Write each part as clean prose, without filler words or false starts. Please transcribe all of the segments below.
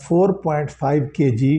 4.5 kg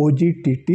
OGTT,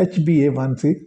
HbA1c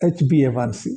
HbA1c।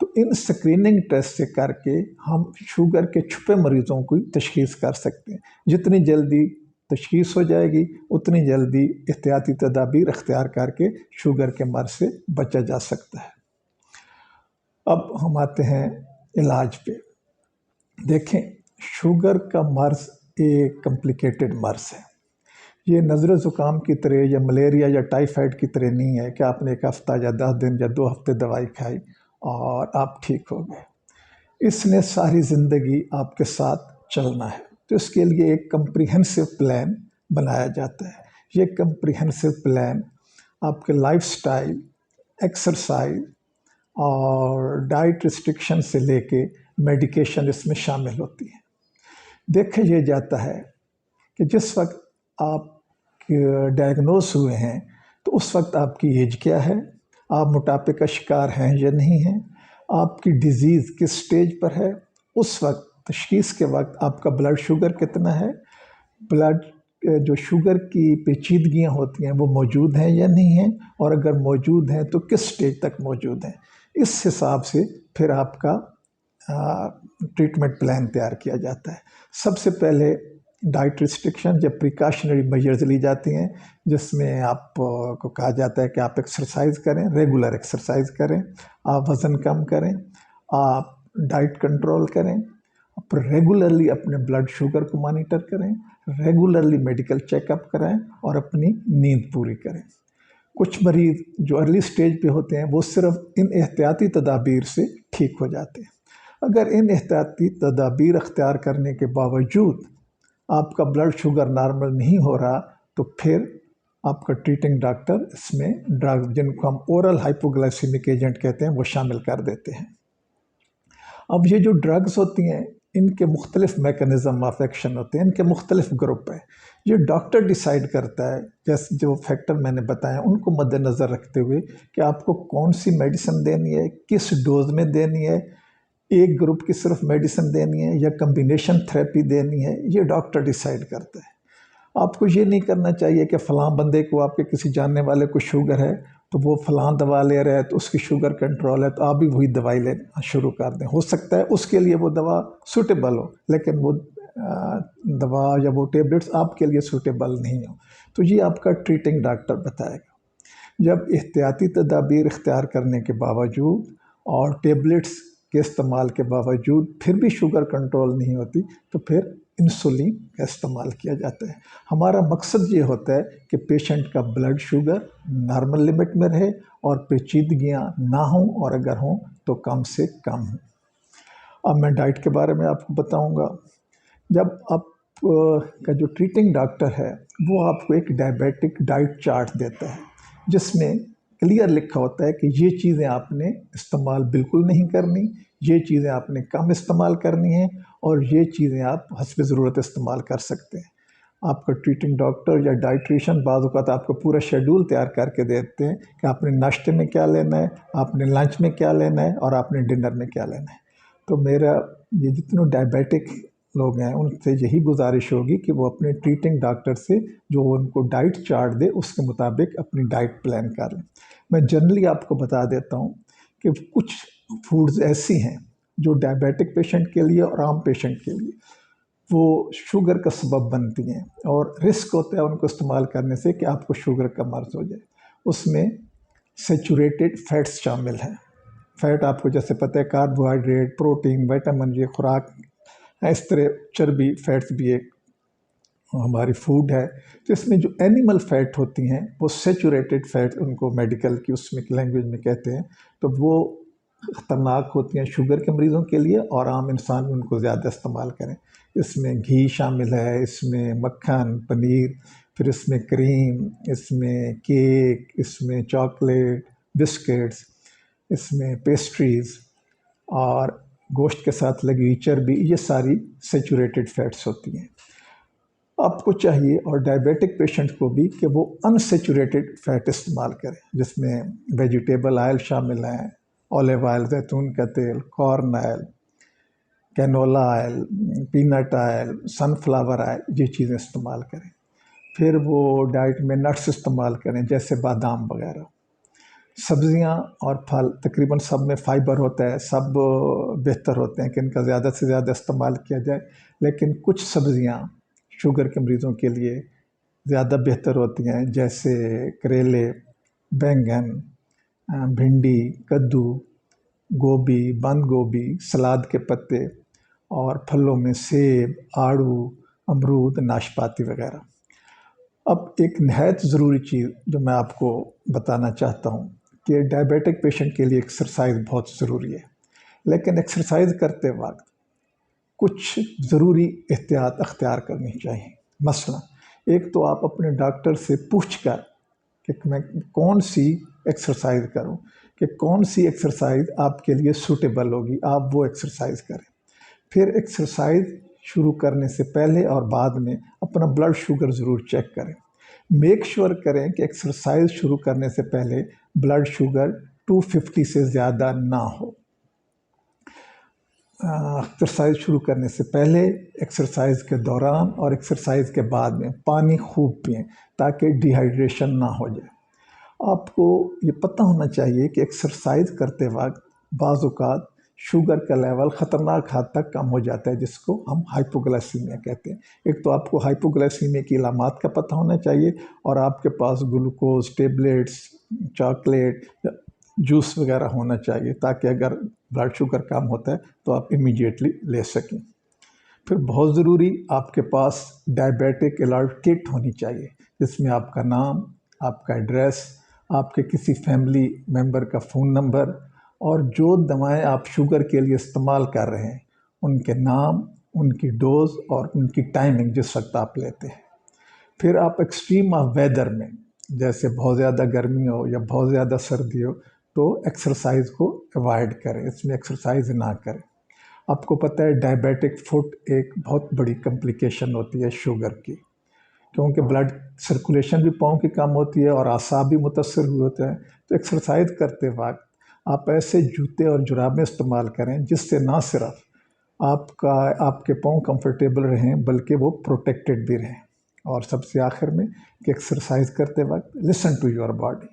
تو ان screening test سے کر کے ہم شوگر کے چھپے مریضوں کی تشخیص کر سکتے ہیں۔ جتنی جلدی تشخیص ہو جائے گی اتنی جلدی احتیاطی تدابیر اختیار کر کے شوگر کے مرض سے بچا جا سکتا ہے۔ اب ہم آتے ہیں علاج پہ۔ دیکھیں، شوگر کا مرض ایک کمپلیکیٹڈ مرض ہے۔ یہ نزلہ زکام کی طرح یا ملیریا یا ٹائیفائڈ کی طرح نہیں ہے کہ آپ نے ایک ہفتہ یا 10 دن یا 2 ہفتے دوائی کھائی اور آپ ٹھیک ہو گئے۔ اس نے ساری زندگی آپ کے ساتھ چلنا ہے، تو اس کے لیے ایک کمپریہنسو پلان بنایا جاتا ہے۔ یہ کمپریہنسو پلان آپ کے لائف سٹائل، ایکسرسائز اور ڈائٹ ریسٹرکشن سے لے کے میڈیکیشن اس میں شامل ہوتی ہے۔ دیکھا یہ جاتا ہے کہ جس وقت آپ ڈائگنوز ہوئے ہیں تو اس وقت آپ کی ایج کیا ہے، آپ موٹاپے کا شکار ہیں یا نہیں ہیں، آپ کی ڈیزیز کس سٹیج پر ہے، اس وقت تشخیص کے وقت آپ کا بلڈ شوگر کتنا ہے، بلڈ جو شوگر کی پیچیدگیاں ہوتی ہیں وہ موجود ہیں یا نہیں ہیں، اور اگر موجود ہیں تو کس سٹیج تک موجود ہیں۔ اس حساب سے پھر آپ کا ٹریٹمنٹ پلان تیار کیا جاتا ہے۔ سب سے پہلے ڈائٹ ریسٹرکشن یا پریکاشنری میجرز لی جاتی ہیں، جس میں آپ کو کہا جاتا ہے کہ آپ ایکسرسائز کریں، ریگولر ایکسرسائز کریں، آپ وزن کم کریں، آپ ڈائٹ کنٹرول کریں، ریگولرلی اپنے بلڈ شوگر کو مانیٹر کریں، ریگولرلی میڈیکل چیک اپ کرائیں اور اپنی نیند پوری کریں۔ کچھ مریض جو ارلی سٹیج پہ ہوتے ہیں وہ صرف ان احتیاطی تدابیر سے ٹھیک ہو جاتے ہیں۔ اگر ان احتیاطی تدابیر اختیار کرنے کے باوجود آپ کا بلڈ شوگر نارمل نہیں ہو رہا تو پھر آپ کا ٹریٹنگ ڈاکٹر اس میں ڈرگ، جن کو ہم اورل ہائپوگلائسیمک ایجنٹ کہتے ہیں، وہ شامل کر دیتے ہیں۔ اب یہ جو ڈرگز ہوتی ہیں ان کے مختلف میکانزم آف ایکشن ہوتے ہیں، ان کے مختلف گروپ ہیں۔ یہ ڈاکٹر ڈیسائیڈ کرتا ہے، جیسے جو فیکٹر میں نے بتایا ان کو مد نظر رکھتے ہوئے، کہ آپ کو کون سی میڈیسن دینی ہے، کس ڈوز میں دینی ہے، ایک گروپ کی صرف میڈیسن دینی ہے یا کمبینیشن تھراپی دینی ہے، یہ ڈاکٹر ڈیسائیڈ کرتا ہے۔ آپ کو یہ نہیں کرنا چاہیے کہ فلاں بندے کو، آپ کے کسی جاننے والے کو شوگر ہے تو وہ فلاں دوا لے رہا ہے تو اس کی شوگر کنٹرول ہے تو آپ بھی وہی دوائی لینا شروع کر دیں۔ ہو سکتا ہے اس کے لیے وہ دوا سوٹیبل ہو، لیکن وہ دوا یا وہ ٹیبلٹس آپ کے لیے سوٹیبل نہیں ہو، تو یہ آپ کا ٹریٹنگ ڈاکٹر بتائے گا۔ جب احتیاطی تدابیر اختیار کرنے کے باوجود اور ٹیبلٹس کے استعمال کے باوجود پھر بھی شوگر کنٹرول نہیں ہوتی تو پھر انسولین کا استعمال کیا جاتا ہے۔ ہمارا مقصد یہ ہوتا ہے کہ پیشنٹ کا بلڈ شوگر نارمل لمٹ میں رہے اور پیچیدگیاں نہ ہوں، اور اگر ہوں تو کم سے کم ہوں۔ اب میں ڈائٹ کے بارے میں آپ کو بتاؤں گا۔ جب آپ کا جو ٹریٹنگ ڈاکٹر ہے وہ آپ کو ایک ڈائبیٹک ڈائٹ چارٹ دیتا ہے، جس میں کلیئر لکھا ہوتا ہے کہ یہ چیزیں آپ نے استعمال بالکل نہیں کرنی، یہ چیزیں آپ نے کم استعمال کرنی ہیں، اور یہ چیزیں آپ حسب ضرورت استعمال کر سکتے ہیں۔ آپ کا ٹریٹنگ ڈاکٹر یا ڈائٹریشن بعض اوقات آپ کو پورا شیڈول تیار کر کے دیتے ہیں کہ آپ نے ناشتے میں کیا لینا ہے، آپ نے لنچ میں کیا لینا ہے، اور آپ نے ڈنر میں کیا لینا ہے۔ تو میرا یہ جتنے ڈائبیٹک لوگ ہیں ان سے یہی گزارش ہوگی کہ وہ اپنے ٹریٹنگ ڈاکٹر سے جو ان کو ڈائٹ چارٹ دے اس کے مطابق اپنی ڈائٹ پلان کر لیں۔ میں جنرلی آپ کو بتا دیتا ہوں کہ کچھ فوڈز ایسی ہیں جو ڈائبیٹک پیشنٹ کے لیے اور عام پیشنٹ کے لیے وہ شوگر کا سبب بنتی ہیں، اور رسک ہوتا ہے ان کو استعمال کرنے سے کہ آپ کو شوگر کا مرض ہو جائے۔ اس میں سیچوریٹڈ فیٹس شامل ہیں۔ فیٹ آپ کو جیسے پتہ ہے کاربوہائیڈریٹ، پروٹین، وائٹامن، یہ خوراک اس طرح چربی فیٹس بھی ایک ہماری فوڈ ہے۔ تو اس میں جو اینیمل فیٹ ہوتی ہیں وہ سیچوریٹڈ فیٹ، ان کو میڈیکل کی اس میں لینگویج میں کہتے ہیں، تو وہ خطرناک ہوتی ہیں شوگر کے مریضوں کے لیے، اور عام انسان ان کو زیادہ استعمال کریں۔ اس میں گھی شامل ہے، اس میں مکھن، پنیر، پھر اس میں کریم، اس میں کیک، اس میں چاکلیٹ، بسکٹس، اس میں پیسٹریز، اور گوشت کے ساتھ لگی ہوئی چربی، یہ ساری سیچوریٹڈ فیٹس ہوتی ہیں۔ آپ کو چاہیے اور ڈائبیٹک پیشنٹ کو بھی کہ وہ انسیچوریٹڈ فیٹ استعمال کریں، جس میں ویجیٹیبل آئل شامل ہیں، اولیو آئل، زیتون کا تیل، corn oil, canola oil, paint oil, sunflower oil, یہ چیزیں استعمال کریں۔ پھر وہ ڈائٹ میں نٹس استعمال کریں جیسے بادام وغیرہ۔ سبزیاں اور پھل تقریباً سب میں فائبر ہوتا ہے، سب بہتر ہوتے ہیں کہ ان کا زیادہ سے زیادہ استعمال کیا جائے، لیکن کچھ سبزیاں شوگر کے مریضوں کے لیے زیادہ بہتر ہوتی ہیں، جیسے کریلے، بینگن، بھنڈی، کدو، گوبھی، بند گوبھی، سلاد کے پتے، اور پھلوں میں سیب، آڑو، امرود، ناشپاتی وغیرہ۔ اب ایک نہایت ضروری چیز جو میں آپ کو بتانا چاہتا ہوں کہ ڈائبیٹک پیشنٹ کے لیے ایکسرسائز بہت ضروری ہے، لیکن ایکسرسائز کرتے وقت کچھ ضروری احتیاط اختیار کرنی چاہیے۔ مثلا ایک تو آپ اپنے ڈاکٹر سے پوچھ کر کہ میں کون سی ایکسرسائز کروں، کہ کون سی ایکسرسائز آپ کے لیے سوٹیبل ہوگی، آپ وہ ایکسرسائز کریں۔ پھر ایکسرسائز شروع کرنے سے پہلے اور بعد میں اپنا بلڈ شوگر ضرور چیک کریں۔ میک شور کریں کہ ایکسرسائز شروع کرنے سے پہلے بلڈ شوگر 250 سے زیادہ نہ ہو۔ ایکسرسائز شروع کرنے سے پہلے، ایکسرسائز کے دوران اور ایکسرسائز کے بعد میں پانی خوب پئیں تاکہ ڈی ہائیڈریشن نہ ہو جائے۔ آپ کو یہ پتہ ہونا چاہیے کہ ایکسرسائز کرتے وقت بعض اوقات شوگر کا لیول خطرناک حد تک کم ہو جاتا ہے، جس کو ہم ہائپوگلائسیمیا کہتے ہیں۔ ایک تو آپ کو ہائپوگلائسیمیا کی علامات کا پتہ ہونا چاہیے، اور آپ کے پاس گلوکوز، ٹیبلیٹس، چاکلیٹ، جوس وغیرہ ہونا چاہیے، تاکہ اگر بلڈ شوگر کم ہوتا ہے تو آپ امیڈیٹلی لے سکیں۔ پھر بہت ضروری آپ کے پاس ڈائبیٹک الرٹ کٹ ہونی چاہیے، جس میں آپ کا نام، آپ کا ایڈریس، آپ کے کسی فیملی ممبر کا فون نمبر، اور جو دوائیں آپ شوگر کے لیے استعمال کر رہے ہیں ان کے نام، ان کی ڈوز اور ان کی ٹائمنگ جس وقت آپ لیتے ہیں۔ پھر آپ ایکسٹریم آف ویدر میں، جیسے بہت زیادہ گرمی ہو یا بہت زیادہ سردی ہو، تو ایکسرسائز کو اوائڈ کریں، اس میں ایکسرسائز نہ کریں۔ آپ کو پتہ ہے ڈائبیٹک فوٹ ایک بہت بڑی کمپلیکیشن ہوتی ہے شوگر کی، کیونکہ بلڈ سرکولیشن بھی پاؤں کی کم ہوتی ہے اور اعصاب بھی متاثر ہوئے ہوتے ہیں۔ تو ایکسرسائز کرتے وقت آپ ایسے جوتے اور جرابیں استعمال کریں جس سے نہ صرف آپ کے پاؤں کمفرٹیبل رہیں بلکہ وہ پروٹیکٹڈ بھی رہیں۔ اور سب سے آخر میں کہ ایکسرسائز کرتے وقت لسن ٹو یور باڈی۔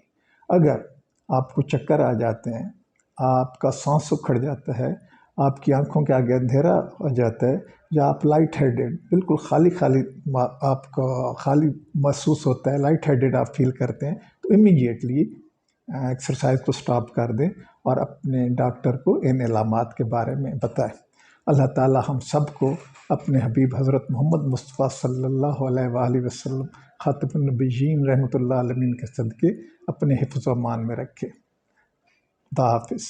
اگر آپ کو چکر آ جاتے ہیں، آپ کا سانس اکھڑ جاتا ہے، آپ کی آنکھوں کے آگے اندھیرا ہو جاتا ہے، یا آپ لائٹ ہیڈڈ، بالکل خالی آپ کو خالی محسوس ہوتا ہے، لائٹ ہیڈڈ آپ فیل کرتے ہیں، تو امیڈیٹلی ایکسرسائز کو سٹاپ کر دیں اور اپنے ڈاکٹر کو ان علامات کے بارے میں بتائیں۔ اللہ تعالی ہم سب کو اپنے حبیب حضرت محمد مصطفیٰ صلی اللہ علیہ وآلہ وسلم خاتم النبیین رحمۃ اللہ علیہ کے صدقے اپنے حفظ و امان میں رکھے۔ خدا حافظ۔